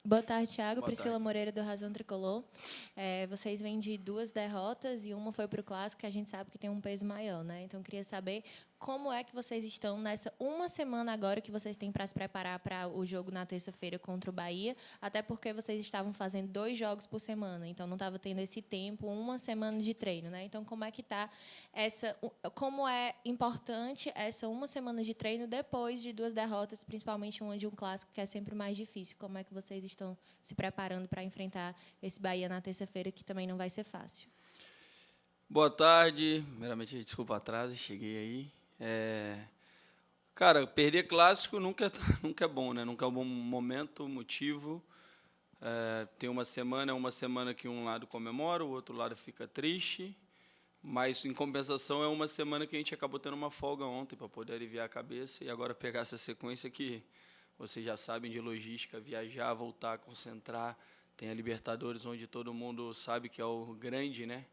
Boa tarde, Thiago. Boa Priscila tarde. Moreira, do Razão Tricolor. Vocês vêm de 2 derrotas e uma foi para o Clássico, que a gente sabe que tem um peso maior, né? Então, eu queria saber como é que vocês estão nessa uma semana agora que vocês têm para se preparar para o jogo na terça-feira contra o Bahia, até porque vocês estavam fazendo 2 jogos por semana, então não estava tendo esse tempo, uma semana de treino, né? Então, como é que está como é importante essa uma semana de treino depois de 2 derrotas, principalmente uma de um Clássico, que é sempre mais difícil? Como é que vocês estão se preparando para enfrentar esse Bahia na terça-feira, que também não vai ser fácil? Boa tarde. Primeiramente, desculpa o atraso, cheguei aí. Cara, perder clássico nunca, nunca é bom, né? Nunca é um bom momento, motivo. Tem uma semana que um lado comemora, o outro lado fica triste. Mas, em compensação, é uma semana que a gente acabou tendo uma folga ontem para poder aliviar a cabeça e agora pegar essa sequência que vocês já sabem de logística, viajar, voltar, concentrar. Tem a Libertadores, onde todo mundo sabe que é o grande, né?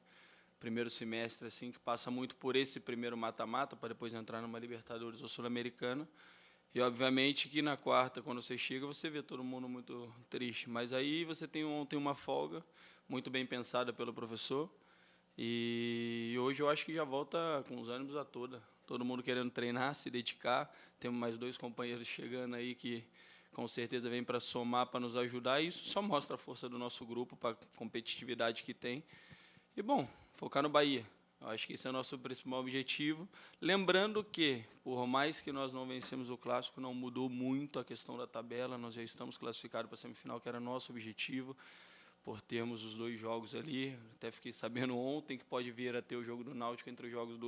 Primeiro semestre, assim, que passa muito por esse primeiro mata-mata, para depois entrar numa Libertadores ou Sul-Americana. E, obviamente, que na quarta, quando você chega, você vê todo mundo muito triste. Mas aí você tem ontem uma folga, muito bem pensada pelo professor. E hoje eu acho que já volta com os ânimos a toda. Todo mundo querendo treinar, se dedicar. Temos mais 2 companheiros chegando aí que com certeza vêm para somar, para nos ajudar. E isso só mostra a força do nosso grupo, para a competitividade que tem. E, bom, focar no Bahia. Eu acho que esse é o nosso principal objetivo. Lembrando que, por mais que nós não vencemos o Clássico, não mudou muito a questão da tabela. Nós já estamos classificados para a semifinal, que era nosso objetivo, por termos os 2 jogos ali. Até fiquei sabendo ontem que pode vir a ter o jogo do Náutico entre os jogos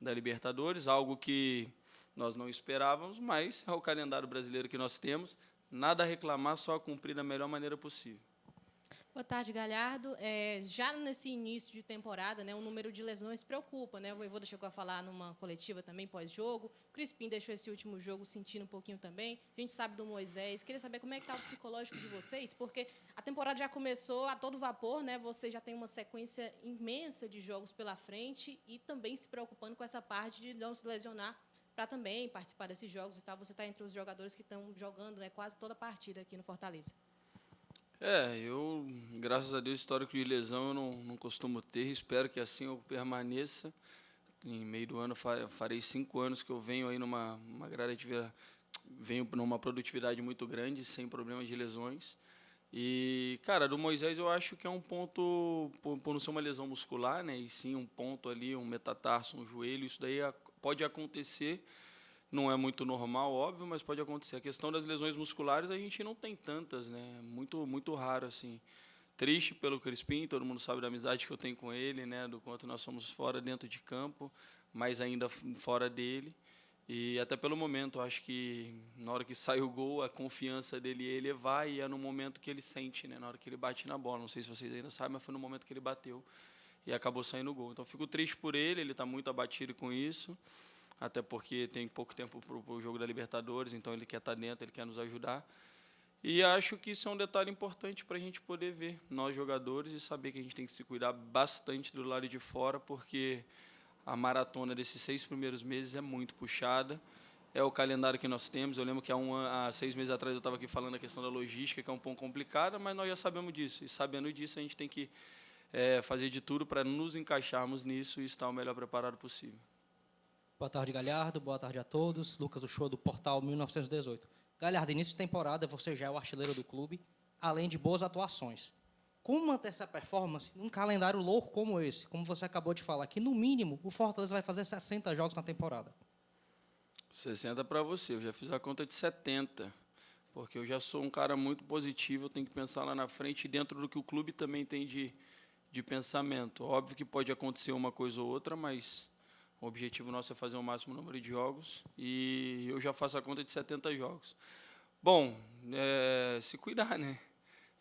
da Libertadores, algo que nós não esperávamos, mas é o calendário brasileiro que nós temos. Nada a reclamar, só a cumprir da melhor maneira possível. Boa tarde, Galhardo. Já nesse início de temporada, né, o número de lesões preocupa, né? O Vojvoda chegou a falar numa coletiva também pós-jogo. O Crispim deixou esse último jogo sentindo um pouquinho também. A gente sabe do Moisés. Queria saber como é que está o psicológico de vocês, porque a temporada já começou a todo vapor, né? Vocês já têm uma sequência imensa de jogos pela frente e também se preocupando com essa parte de não se lesionar para também participar desses jogos e tal. Você está entre os jogadores que estão jogando, né, quase toda a partida aqui no Fortaleza. Graças a Deus, histórico de lesão eu não costumo ter, espero que assim eu permaneça. Em meio do ano farei 5 anos que eu venho aí venho numa produtividade muito grande, sem problemas de lesões. E, cara, do Moisés eu acho que é um ponto, por não ser uma lesão muscular, né, e sim um ponto ali, um metatarso, um joelho, isso daí pode acontecer. Não é muito normal, óbvio, mas pode acontecer. A questão das lesões musculares, a gente não tem tantas, né? Muito raro, assim. Triste pelo Crispim, todo mundo sabe da amizade que eu tenho com ele, né? Do quanto nós somos fora, dentro de campo, mas ainda fora dele. E até pelo momento, acho que na hora que sai o gol, a confiança dele ia elevar e é no momento que ele sente, né? Na hora que ele bate na bola. Não sei se vocês ainda sabem, mas foi no momento que ele bateu e acabou saindo o gol. Então, fico triste por ele está muito abatido com isso, até porque tem pouco tempo para o jogo da Libertadores, então ele quer estar dentro, ele quer nos ajudar. E acho que isso é um detalhe importante para a gente poder ver, nós jogadores, e saber que a gente tem que se cuidar bastante do lado de fora, porque a maratona desses 6 primeiros meses é muito puxada. É o calendário que nós temos. Eu lembro que há 6 meses atrás eu estava aqui falando a questão da logística, que é um pouco complicada, mas nós já sabemos disso. E sabendo disso, a gente tem que fazer de tudo para nos encaixarmos nisso e estar o melhor preparado possível. Boa tarde, Galhardo. Boa tarde a todos. Lucas Uchoa, do Portal 1918. Galhardo, início de temporada, você já é o artilheiro do clube, além de boas atuações. Como manter essa performance num calendário louco como esse? Como você acabou de falar, que no mínimo o Fortaleza vai fazer 60 jogos na temporada. 60 para você, eu já fiz a conta de 70, porque eu já sou um cara muito positivo, eu tenho que pensar lá na frente, dentro do que o clube também tem de pensamento. Óbvio que pode acontecer uma coisa ou outra, mas o objetivo nosso é fazer o máximo número de jogos e eu já faço a conta de 70 jogos. Bom, se cuidar, né?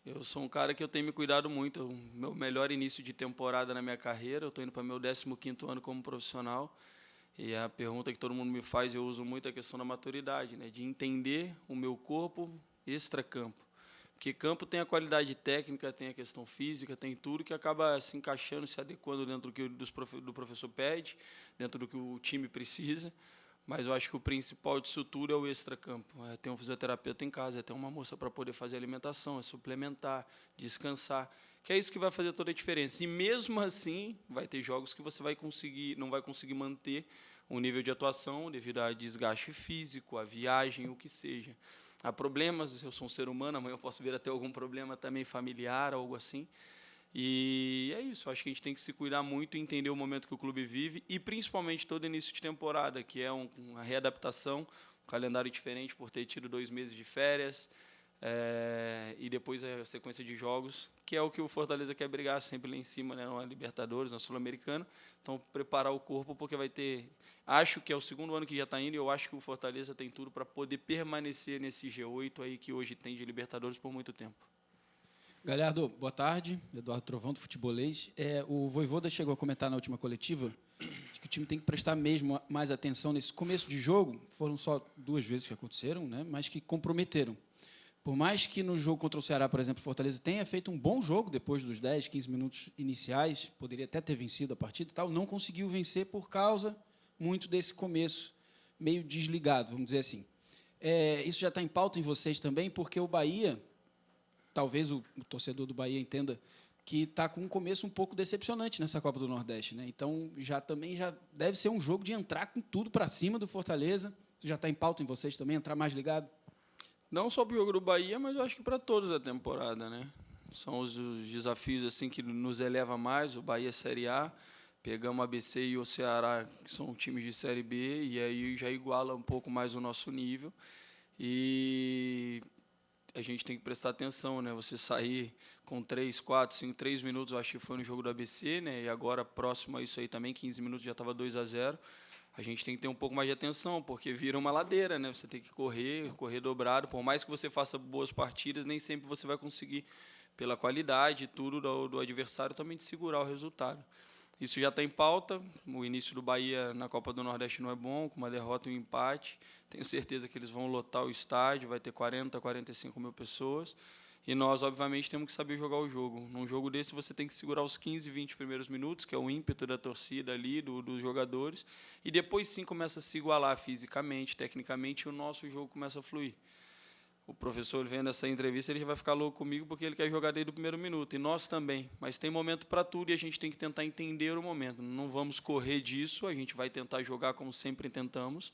Eu sou um cara que eu tenho me cuidado muito. O meu melhor início de temporada na minha carreira, eu estou indo para o meu 15º ano como profissional. E a pergunta que todo mundo me faz, eu uso muito a questão da maturidade, né? De entender o meu corpo extra-campo. Porque campo tem a qualidade técnica, tem a questão física, tem tudo que acaba se encaixando, se adequando dentro do que do professor pede, dentro do que o time precisa. Mas eu acho que o principal disso tudo é o extracampo. É ter um fisioterapeuta em casa, é ter uma moça para poder fazer alimentação, é suplementar, descansar, que é isso que vai fazer toda a diferença. E mesmo assim, vai ter jogos que você não vai conseguir manter o nível de atuação devido a desgaste físico, a viagem, o que seja. Há problemas, eu sou um ser humano, amanhã eu posso vir a ter algum problema também familiar, algo assim. E é isso, acho que a gente tem que se cuidar muito e entender o momento que o clube vive e principalmente todo início de temporada, que é uma readaptação, um calendário diferente por ter tido 2 meses de férias e depois a sequência de jogos, que é o que o Fortaleza quer brigar sempre lá em cima, né, na Libertadores, na Sul-Americana. Então, preparar o corpo porque vai ter... Acho que é o segundo ano que já está indo e eu acho que o Fortaleza tem tudo para poder permanecer nesse G8 aí que hoje tem de Libertadores por muito tempo. Galhardo, boa tarde. Eduardo Trovão, do Futebolês. O Vojvoda chegou a comentar na última coletiva que o time tem que prestar mesmo mais atenção nesse começo de jogo. Foram só 2 vezes que aconteceram, né, mas que comprometeram. Por mais que no jogo contra o Ceará, por exemplo, o Fortaleza tenha feito um bom jogo depois dos 10, 15 minutos iniciais, poderia até ter vencido a partida e tal, não conseguiu vencer por causa muito desse começo meio desligado, vamos dizer assim. Isso já está em pauta em vocês também, porque o Bahia... Talvez o torcedor do Bahia entenda que está com um começo um pouco decepcionante nessa Copa do Nordeste, né? Então, já deve ser um jogo de entrar com tudo para cima do Fortaleza. Isso já está em pauta em vocês também, entrar mais ligado? Não só para o jogo do Bahia, mas eu acho que para todos a temporada, né? São os desafios assim que nos eleva mais. O Bahia Série A, pegamos a ABC e o Ceará, que são times de Série B, e aí já iguala um pouco mais o nosso nível. E a gente tem que prestar atenção, né? Você sair com 3, 4, 5, 3 minutos, eu acho que foi no jogo do ABC, né? E agora, próximo a isso aí também, 15 minutos já estava 2-0. A gente tem que ter um pouco mais de atenção, porque vira uma ladeira, né? Você tem que correr dobrado. Por mais que você faça boas partidas, nem sempre você vai conseguir, pela qualidade e tudo do adversário, também de segurar o resultado. Isso já está em pauta. O início do Bahia na Copa do Nordeste não é bom, com uma derrota e um empate. Tenho certeza que eles vão lotar o estádio, vai ter 40, 45 mil pessoas. E nós, obviamente, temos que saber jogar o jogo. Num jogo desse, você tem que segurar os 15, 20 primeiros minutos, que é o ímpeto da torcida ali, dos jogadores. E depois, sim, começa a se igualar fisicamente, tecnicamente, e o nosso jogo começa a fluir. O professor, vendo essa entrevista, ele já vai ficar louco comigo porque ele quer jogar desde o primeiro minuto, e nós também. Mas tem momento para tudo e a gente tem que tentar entender o momento. Não vamos correr disso, a gente vai tentar jogar como sempre tentamos,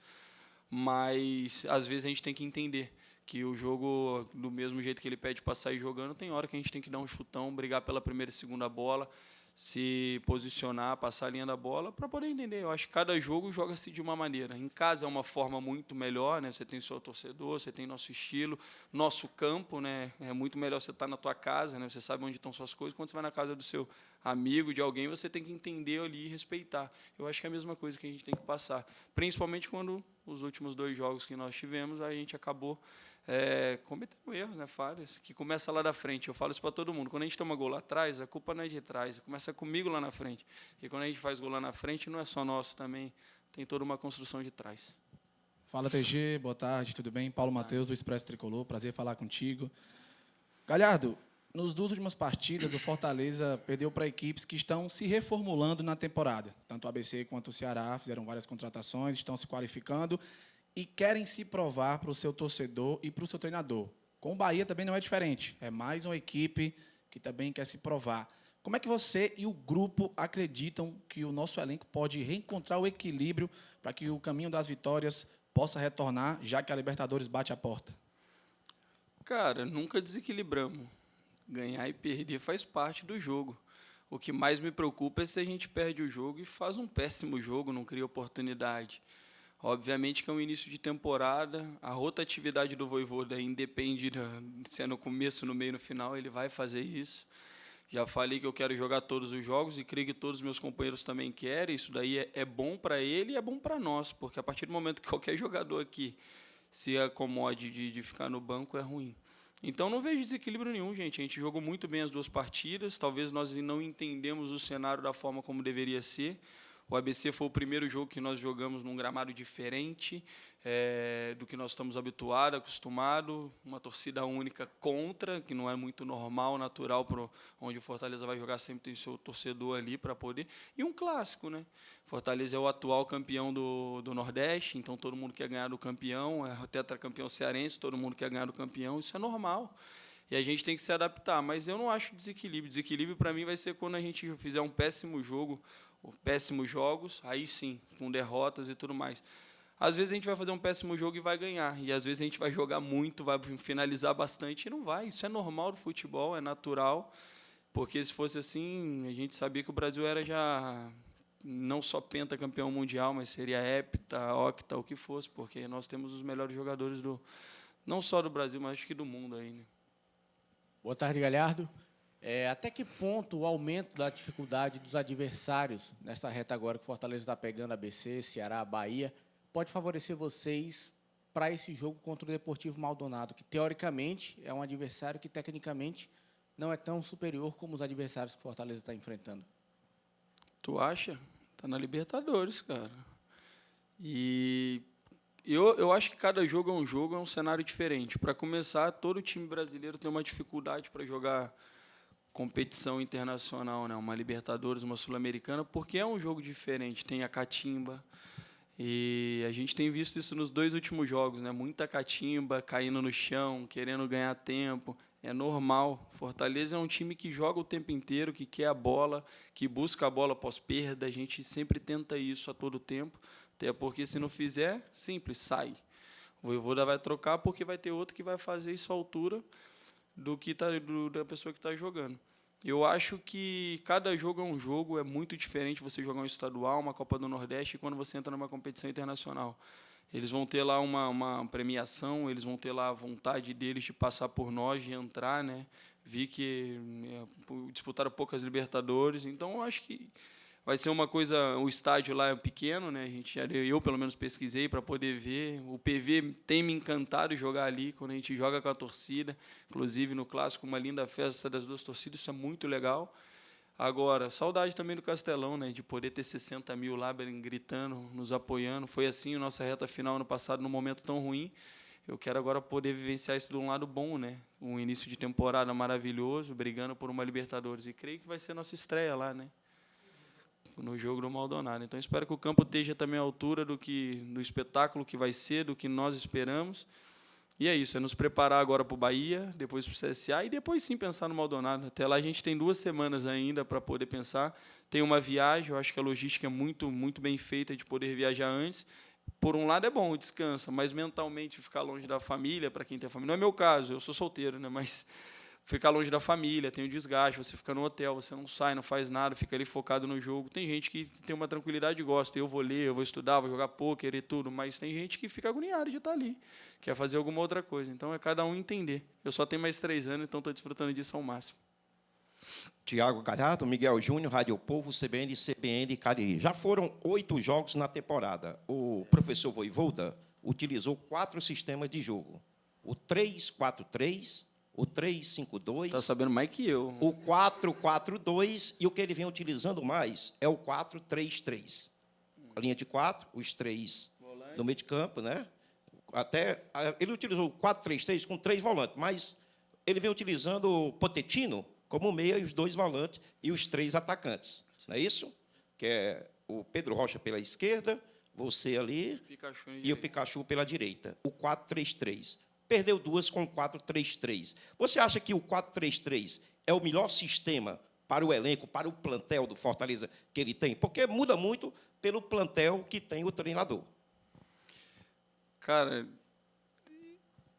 mas às vezes a gente tem que entender que o jogo, do mesmo jeito que ele pede para sair jogando, tem hora que a gente tem que dar um chutão, brigar pela primeira e segunda bola, se posicionar, passar a linha da bola, para poder entender. Eu acho que cada jogo joga-se de uma maneira. Em casa é uma forma muito melhor, né? Você tem seu torcedor, você tem nosso estilo, nosso campo, né? É muito melhor você estar na tua casa, né? Você sabe onde estão suas coisas. Quando você vai na casa do seu amigo, de alguém, você tem que entender ali e respeitar. Eu acho que é a mesma coisa que a gente tem que passar. Principalmente quando os últimos 2 jogos que nós tivemos, a gente acabou cometendo erros, né, falhas, que começa lá da frente. Eu falo isso para todo mundo. Quando a gente toma gol lá atrás, a culpa não é de trás, começa comigo lá na frente. E quando a gente faz gol lá na frente, não é só nosso também, tem toda uma construção de trás. Fala, TG, boa tarde, tudo bem? Paulo Matheus, do Expresso Tricolor, prazer falar contigo. Galhardo, nas 2 últimas partidas, o Fortaleza perdeu para equipes que estão se reformulando na temporada. Tanto o ABC quanto o Ceará fizeram várias contratações, estão se qualificando e querem se provar para o seu torcedor e para o seu treinador. Com o Bahia também não é diferente. É mais uma equipe que também quer se provar. Como é que você e o grupo acreditam que o nosso elenco pode reencontrar o equilíbrio para que o caminho das vitórias possa retornar, já que a Libertadores bate a porta? Cara, nunca desequilibramos. Ganhar e perder faz parte do jogo. O que mais me preocupa é se a gente perde o jogo e faz um péssimo jogo, não cria oportunidade. Obviamente que é um início de temporada, a rotatividade do Vojvoda independe se é no começo, no meio, no final, ele vai fazer isso. Já falei que eu quero jogar todos os jogos e creio que todos os meus companheiros também querem. Isso daí é bom para ele e é bom para nós, porque a partir do momento que qualquer jogador aqui se acomode de ficar no banco, é ruim. Então, não vejo desequilíbrio nenhum, gente. A gente jogou muito bem as 2 partidas, talvez nós não entendemos o cenário da forma como deveria ser. O ABC foi o primeiro jogo que nós jogamos num gramado diferente do que nós estamos habituados, acostumados. Uma torcida única contra, que não é muito normal, natural, onde o Fortaleza vai jogar, sempre tem seu torcedor ali para poder. E um clássico, né? Fortaleza é o atual campeão do Nordeste, então todo mundo quer ganhar do campeão, é o tetracampeão cearense, todo mundo quer ganhar do campeão, isso é normal. E a gente tem que se adaptar, mas eu não acho desequilíbrio. Desequilíbrio, para mim, vai ser quando a gente fizer um péssimo jogo, ou péssimos jogos, aí sim, com derrotas e tudo mais. Às vezes a gente vai fazer um péssimo jogo e vai ganhar, e às vezes a gente vai jogar muito, vai finalizar bastante e não vai. Isso é normal do futebol, é natural, porque se fosse assim, a gente sabia que o Brasil era já não só pentacampeão mundial, mas seria hepta, octa, o que fosse, porque nós temos os melhores jogadores não só do Brasil, mas acho que do mundo aí, né? Boa tarde, Galhardo. Até que ponto o aumento da dificuldade dos adversários, nessa reta agora que o Fortaleza está pegando, ABC, Ceará, Bahia, pode favorecer vocês para esse jogo contra o Deportivo Maldonado, que, teoricamente, é um adversário que, tecnicamente, não é tão superior como os adversários que o Fortaleza está enfrentando? Tu acha? Tá na Libertadores, cara. E eu acho que cada jogo é um cenário diferente. Para começar, todo time brasileiro tem uma dificuldade para jogar competição internacional, né? Uma Libertadores, uma Sul-Americana, porque é um jogo diferente. Tem a catimba. E a gente tem visto isso nos 2 últimos jogos, né? Muita catimba, caindo no chão, querendo ganhar tempo. É normal. Fortaleza é um time que joga o tempo inteiro, que quer a bola, que busca a bola pós-perda. A gente sempre tenta isso a todo tempo, até porque se não fizer, simples, sai. O Vojvoda vai trocar porque vai ter outro que vai fazer isso à altura da pessoa que está jogando. Eu acho que cada jogo é um jogo, é muito diferente você jogar um estadual, uma Copa do Nordeste, e quando você entra numa competição internacional. Eles vão ter lá uma premiação, eles vão ter lá a vontade deles de passar por nós, de entrar, né? Vi que disputaram poucas Libertadores, então eu acho que vai ser uma coisa. O estádio lá é pequeno, né? Eu pelo menos pesquisei para poder ver. O PV tem me encantado jogar ali quando a gente joga com a torcida, inclusive no clássico, uma linda festa das 2 torcidas, isso é muito legal. Agora, saudade também do Castelão, né, de poder ter 60 mil lá gritando, nos apoiando. Foi assim a nossa reta final ano passado, num momento tão ruim. Eu quero agora poder vivenciar isso de um lado bom, né? Um início de temporada maravilhoso, brigando por uma Libertadores. E creio que vai ser a nossa estreia lá, né? No jogo do Maldonado. Então, espero que o campo esteja também à altura do espetáculo que vai ser, do que nós esperamos. E é isso, é nos preparar agora para o Bahia, depois para o CSA e depois sim pensar no Maldonado. Até lá a gente tem 2 semanas ainda para poder pensar. Tem uma viagem, eu acho que a logística é muito, muito bem feita de poder viajar antes. Por um lado é bom, descansa, mas mentalmente ficar longe da família, para quem tem família, não é meu caso, eu sou solteiro, né? Mas ficar longe da família, tem o desgaste, você fica no hotel, você não sai, não faz nada, fica ali focado no jogo. Tem gente que tem uma tranquilidade e gosta, eu vou ler, eu vou estudar, vou jogar pôquer e tudo, mas tem gente que fica agoniado de estar ali, quer fazer alguma outra coisa. Então é cada um entender. Eu só tenho mais 3 anos, então estou desfrutando disso ao máximo. Tiago Galhardo, Miguel Júnior, Rádio Povo, CBN, CBN Cariri. Já foram 8 jogos na temporada. O professor Vojvoda utilizou 4 sistemas de jogo. O 3-4-3, o 3-5-2... Está sabendo mais que eu. O 4-4-2 e o que ele vem utilizando mais é o 4-3-3. A linha de 4, os 3 no meio de campo, né? Ele utilizou o 4-3-3 com 3 volantes, mas ele vem utilizando o Pochettino como meia e os 2 volantes e os 3 atacantes. Não é isso? Que é o Pedro Rocha pela esquerda, você ali e o Pikachu pela direita. O 4-3-3. Perdeu 2 com o 4-3-3. Você acha que o 4-3-3 é o melhor sistema para o elenco, para o plantel do Fortaleza que ele tem? Porque muda muito pelo plantel que tem o treinador. Cara,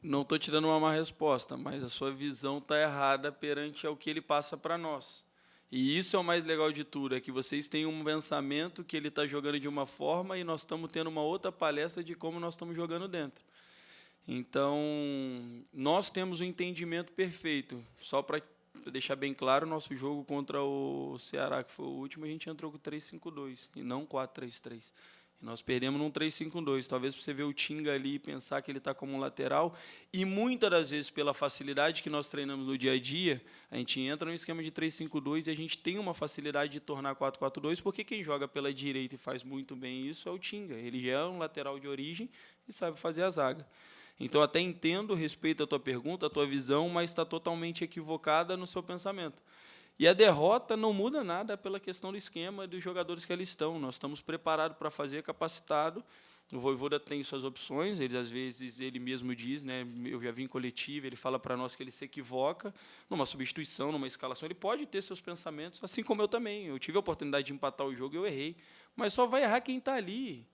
não estou te dando uma má resposta, mas a sua visão está errada perante ao que ele passa para nós. E isso é o mais legal de tudo, é que vocês têm um pensamento que ele está jogando de uma forma e nós estamos tendo uma outra palestra de como nós estamos jogando dentro. Então, nós temos um entendimento perfeito. Só para deixar bem claro, o nosso jogo contra o Ceará, que foi o último, a gente entrou com 3-5-2 e não 4-3-3. E nós perdemos num 3-5-2. Talvez você ver o Tinga ali e pensar que ele está como um lateral. E muitas das vezes, pela facilidade que nós treinamos no dia a dia, a gente entra no esquema de 3-5-2 e a gente tem uma facilidade de tornar 4-4-2, porque quem joga pela direita e faz muito bem isso é o Tinga. Ele já é um lateral de origem e sabe fazer a zaga. Então, até entendo, respeito a tua pergunta, a tua visão, mas está totalmente equivocada no seu pensamento. E a derrota não muda nada pela questão do esquema dos jogadores que ali estão. Nós estamos preparados para fazer, capacitado. O Vojvoda tem suas opções, ele às vezes ele mesmo diz, né, eu já vi em coletivo, ele fala para nós que ele se equivoca numa substituição, numa escalação, ele pode ter seus pensamentos, assim como eu também. Eu tive a oportunidade de empatar o jogo e eu errei, mas só vai errar quem está ali,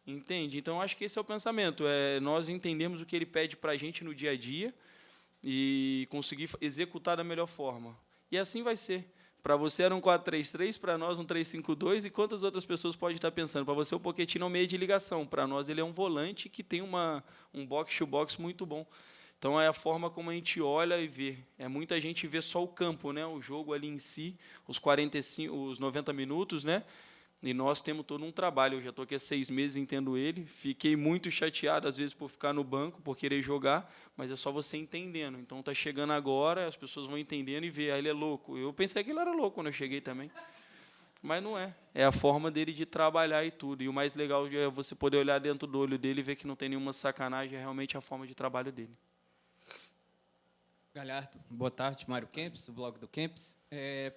entende? Então, acho que esse é o pensamento, nós entendemos o que ele pede para a gente no dia a dia e conseguir executar da melhor forma. E assim vai ser. Para você era um 4-3-3, para nós um 3-5-2, e quantas outras pessoas podem estar pensando? Para você o Pochettino é um meio de ligação, para nós ele é um volante que tem um box-to-box muito bom. Então é a forma como a gente olha e vê. Muita gente vê só o campo, né? O jogo ali em si, os 90 minutos, né? E nós temos todo um trabalho. Eu já estou aqui há 6 meses, entendo ele. Fiquei muito chateado, às vezes, por ficar no banco, por querer jogar, mas é só você entendendo. Então, está chegando agora, as pessoas vão entendendo e ver. Ele é louco. Eu pensei que ele era louco quando eu cheguei também. Mas não é. É a forma dele de trabalhar e tudo. E o mais legal é você poder olhar dentro do olho dele e ver que não tem nenhuma sacanagem. É realmente a forma de trabalho dele. Galhardo, boa tarde. Mário Kempis, do blog do Kempis.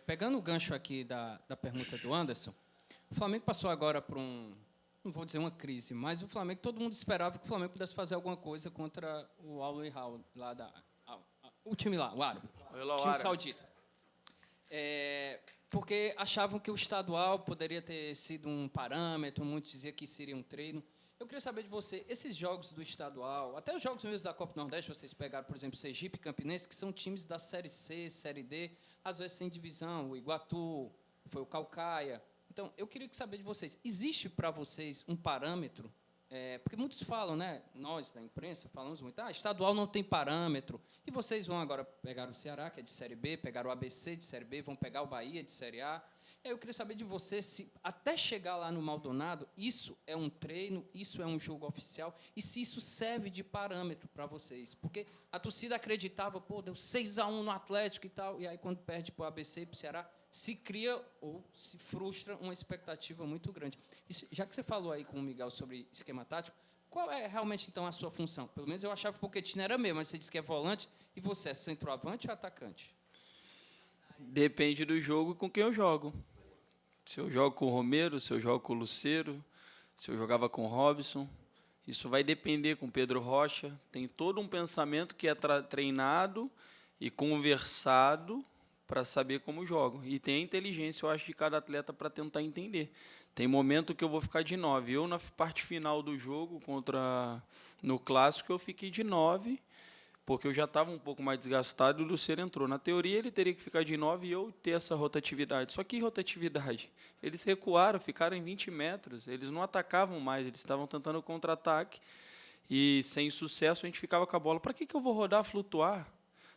Pegando o gancho aqui da pergunta do Anderson, o Flamengo passou agora por não vou dizer uma crise, mas o Flamengo, todo mundo esperava que o Flamengo pudesse fazer alguma coisa contra o Al Hilal, lá o time lá, o árabe, o time saudita. Porque achavam que o estadual poderia ter sido um parâmetro, muitos diziam que seria um treino. Eu queria saber de você, esses jogos do estadual, até os jogos mesmo da Copa do Nordeste, vocês pegaram, por exemplo, Sergipe e Campinense, que são times da Série C, Série D, às vezes sem divisão, o Iguatu, foi o Caucaia. Então, eu queria saber de vocês, existe para vocês um parâmetro? Porque muitos falam, né, nós da imprensa falamos muito, estadual não tem parâmetro, e vocês vão agora pegar o Ceará, que é de Série B, pegar o ABC de Série B, vão pegar o Bahia de Série A. Eu queria saber de você se, até chegar lá no Maldonado, isso é um treino, isso é um jogo oficial, e se isso serve de parâmetro para vocês. Porque a torcida acreditava, deu 6-1 no Atlético e tal, e aí quando perde para o ABC e para o Ceará, se cria ou se frustra uma expectativa muito grande. Já que você falou aí com o Miguel sobre esquema tático, qual é realmente, então, a sua função? Pelo menos eu achava que o Pochettino era mesmo, mas você disse que é volante, e você é centroavante ou atacante? Depende do jogo com quem eu jogo. Se eu jogo com o Romero, se eu jogo com o Lucero, se eu jogava com o Robson, isso vai depender com o Pedro Rocha. Tem todo um pensamento que é treinado e conversado para saber como jogo. E tem a inteligência, eu acho, de cada atleta para tentar entender. Tem momento que eu vou ficar de 9. Eu, na parte final do jogo, no Clássico, eu fiquei de 9, porque eu já estava um pouco mais desgastado e o Lucero entrou. Na teoria, ele teria que ficar de 9 e eu ter essa rotatividade. Só que rotatividade? Eles recuaram, ficaram em 20 metros, eles não atacavam mais, eles estavam tentando contra-ataque, e sem sucesso a gente ficava com a bola. Para que eu vou rodar, flutuar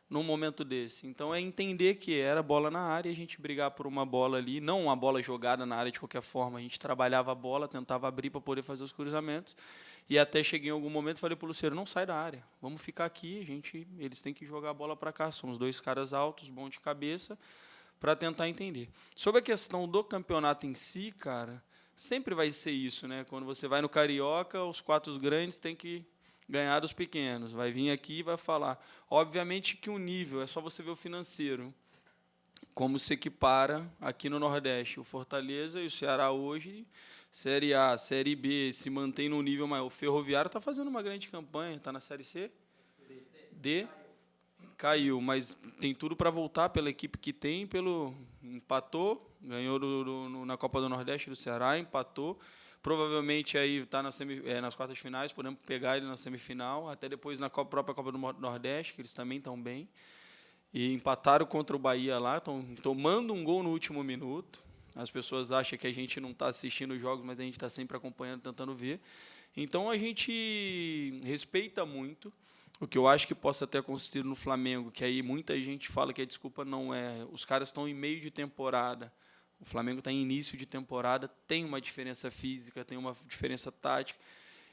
num momento desse? Então, é entender que era bola na área, a gente brigar por uma bola ali, não uma bola jogada na área de qualquer forma, a gente trabalhava a bola, tentava abrir para poder fazer os cruzamentos, e até cheguei em algum momento e falei para o Lucero, não sai da área, vamos ficar aqui, eles têm que jogar a bola para cá, somos 2 caras altos, bons de cabeça, para tentar entender. Sobre a questão do campeonato em si, cara, sempre vai ser isso, né? Quando você vai no Carioca, os 4 grandes têm que ganhar dos pequenos. Vai vir aqui e vai falar. Obviamente que o nível, é só você ver o financeiro, como se equipara aqui no Nordeste. O Fortaleza e o Ceará hoje, Série A, Série B, se mantém num nível maior. O Ferroviário está fazendo uma grande campanha, está na Série C? D? Caiu, mas tem tudo para voltar pela equipe que tem, empatou, ganhou na Copa do Nordeste do Ceará, empatou. Provavelmente aí está nas quartas de finais, podemos pegar ele na semifinal, até depois na própria Copa do Nordeste, que eles também estão bem. E empataram contra o Bahia lá, estão tomando um gol no último minuto. As pessoas acham que a gente não está assistindo os jogos, mas a gente está sempre acompanhando, tentando ver. Então, a gente respeita muito. O que eu acho que possa ter acontecido no Flamengo, que aí muita gente fala que a desculpa não é... Os caras estão em meio de temporada. O Flamengo está em início de temporada, tem uma diferença física, tem uma diferença tática.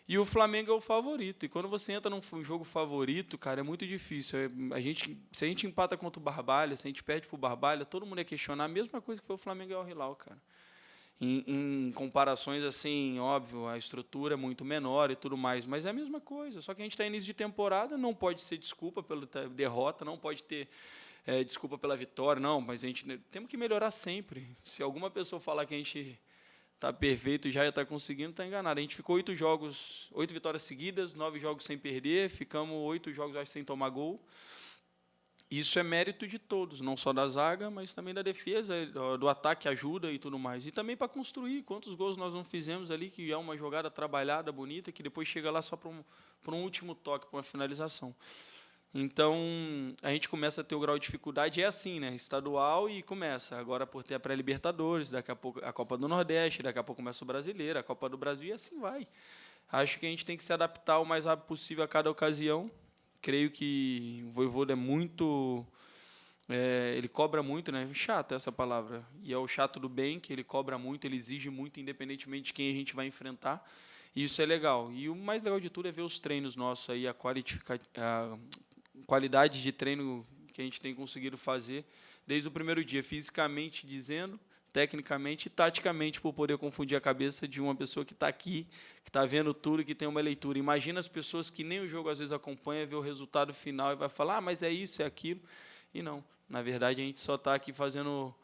E o Flamengo é o favorito. E quando você entra num jogo favorito, cara, é muito difícil. Se a gente empata contra o Barbalha, se a gente perde para o Barbalha, todo mundo ia questionar a mesma coisa que foi o Flamengo e o Al Hilal, cara. Em comparações, assim, óbvio, a estrutura é muito menor e tudo mais, mas é a mesma coisa. Só que a gente está em início de temporada, não pode ser desculpa pela derrota, não pode ter desculpa pela vitória, não, mas a gente temos que melhorar sempre. Se alguma pessoa falar que a gente está perfeito e já está conseguindo, está enganado. A gente ficou 8 vitórias seguidas, 9 jogos sem perder, ficamos 8 jogos acho, sem tomar gol. Isso é mérito de todos, não só da zaga, mas também da defesa, do ataque ajuda e tudo mais. E também para construir. Quantos gols nós não fizemos ali, que é uma jogada trabalhada, bonita, que depois chega lá só para um último toque, para uma finalização. Então, a gente começa a ter o grau de dificuldade, é assim, né? Estadual e começa. Agora, por ter a pré-Libertadores, daqui a pouco a Copa do Nordeste, daqui a pouco começa o Brasileiro, a Copa do Brasil, e assim vai. Acho que a gente tem que se adaptar o mais rápido possível a cada ocasião. Creio que o Vojvoda é muito... ele cobra muito, né? Chato essa palavra. E é o chato do bem, que ele cobra muito, ele exige muito, independentemente de quem a gente vai enfrentar. E isso é legal. E o mais legal de tudo é ver os treinos nossos aí, a qualidade de treino que a gente tem conseguido fazer desde o primeiro dia, fisicamente dizendo, tecnicamente e taticamente, por poder confundir a cabeça de uma pessoa que está aqui, que está vendo tudo, que tem uma leitura. Imagina as pessoas que nem o jogo às vezes acompanham, vê o resultado final e vai falar, mas é isso, é aquilo. E não, na verdade a gente só está aqui fazendo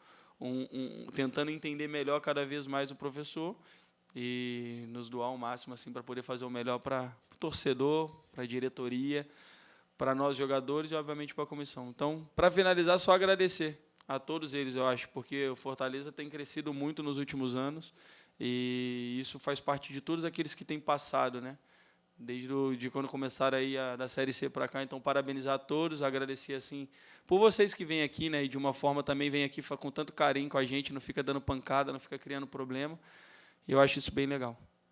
tentando entender melhor cada vez mais o professor e nos doar o máximo assim, para poder fazer o melhor para o torcedor, para a diretoria, para nós jogadores e, obviamente, para a comissão. Então, para finalizar, só agradecer a todos eles, eu acho, porque o Fortaleza tem crescido muito nos últimos anos e isso faz parte de todos aqueles que têm passado, né? Desde quando começaram aí da Série C para cá. Então, parabenizar a todos, agradecer assim por vocês que vêm aqui, né? E de uma forma também vêm aqui com tanto carinho com a gente, não fica dando pancada, não fica criando problema. E eu acho isso bem legal.